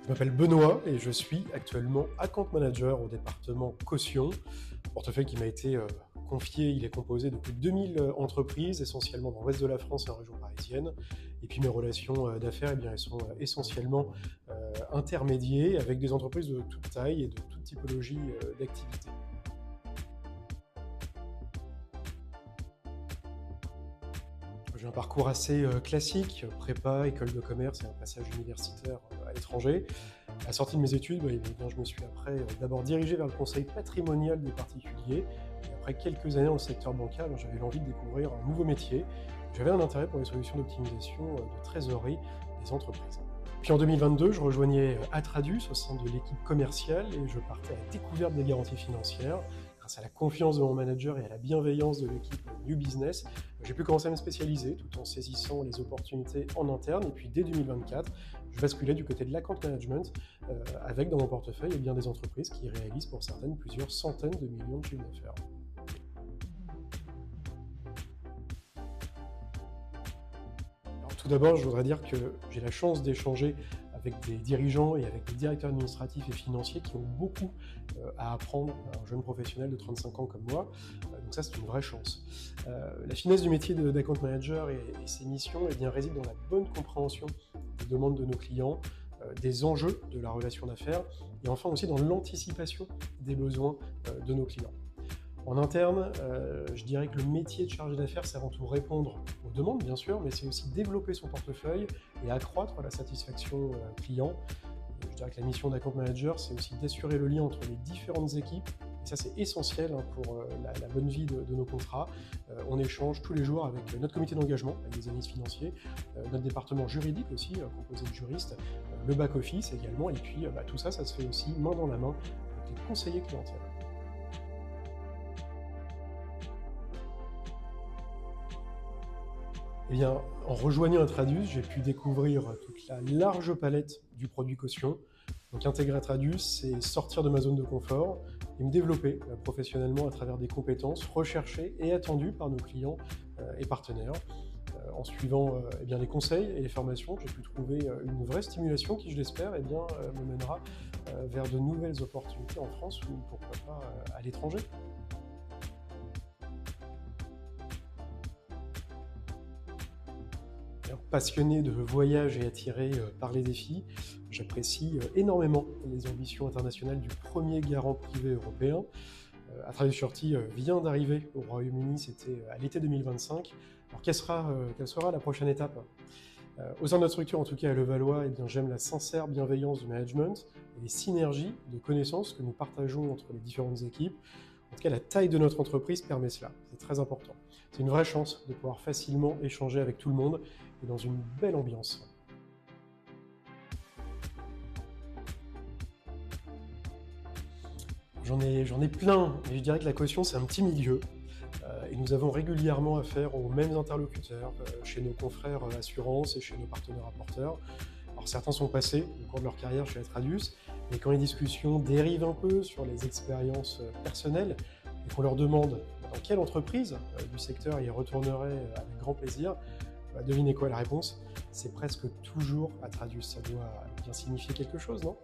Je m'appelle Benoît et je suis actuellement account manager au département caution. Portefeuille qui m'a été confié, il est composé de plus de 2000 entreprises, essentiellement dans l'ouest de la France et en région parisienne. Et puis mes relations d'affaires, eh bien, elles sont essentiellement intermédiées avec des entreprises de toute taille et de toute typologie d'activité. J'ai un parcours assez classique, prépa, école de commerce et un passage universitaire à l'étranger. À la sortie de mes études, eh bien, je me suis après d'abord dirigé vers le conseil patrimonial des particuliers. Et après quelques années dans le secteur bancaire, j'avais l'envie de découvrir un nouveau métier. J'avais un intérêt pour les solutions d'optimisation de trésorerie des entreprises. Puis en 2022, je rejoignais Atradius au sein de l'équipe commerciale et je partais à la découverte des garanties financières. Grâce à la confiance de mon manager et à la bienveillance de l'équipe New Business, j'ai pu commencer à me spécialiser tout en saisissant les opportunités en interne. Et puis dès 2024, je basculais du côté de l'account management avec dans mon portefeuille des entreprises qui réalisent pour certaines plusieurs centaines de millions de chiffres d'affaires. Alors, tout d'abord, je voudrais dire que j'ai la chance d'échanger avec des dirigeants et avec des directeurs administratifs et financiers qui ont beaucoup à apprendre à un jeune professionnel de 35 ans comme moi. Donc ça, c'est une vraie chance. La finesse du métier d'account manager et ses missions réside dans la bonne compréhension des demandes de nos clients, des enjeux de la relation d'affaires et enfin aussi dans l'anticipation des besoins de nos clients. En interne, je dirais que le métier de chargé d'affaires, c'est avant tout répondre aux demandes, bien sûr, mais c'est aussi développer son portefeuille et accroître la satisfaction client. Je dirais que la mission d'account manager, c'est aussi d'assurer le lien entre les différentes équipes. Et ça, c'est essentiel pour la bonne vie de nos contrats. On échange tous les jours avec notre comité d'engagement, avec des analystes financiers, notre département juridique aussi, composé de juristes, le back-office également. Et puis, tout ça, ça se fait aussi main dans la main avec les conseillers clientèle. Eh bien, en rejoignant Atradius, j'ai pu découvrir toute la large palette du produit caution. Donc intégrer Atradius, c'est sortir de ma zone de confort et me développer professionnellement à travers des compétences recherchées et attendues par nos clients et partenaires. En suivant les conseils et les formations, j'ai pu trouver une vraie stimulation qui, je l'espère, me mènera vers de nouvelles opportunités en France ou pourquoi pas à l'étranger. Passionné de voyage et attiré par les défis, j'apprécie énormément les ambitions internationales du premier garant privé européen. Atradius Surety vient d'arriver au Royaume-Uni, c'était à l'été 2025. Alors quelle sera la prochaine étape? Au sein de notre structure, en tout cas à Levallois, j'aime la sincère bienveillance du management et les synergies de connaissances que nous partageons entre les différentes équipes. En tout cas, la taille de notre entreprise permet cela, c'est très important. C'est une vraie chance de pouvoir facilement échanger avec tout le monde et dans une belle ambiance. J'en ai plein, et je dirais que la caution, c'est un petit milieu. Et nous avons régulièrement affaire aux mêmes interlocuteurs chez nos confrères assurances et chez nos partenaires apporteurs. Alors certains sont passés au cours de leur carrière chez Atradius, mais quand les discussions dérivent un peu sur les expériences personnelles et qu'on leur demande dans quelle entreprise du secteur ils retourneraient avec grand plaisir, devinez quoi la réponse? C'est presque toujours Atradius. Ça doit bien signifier quelque chose, non?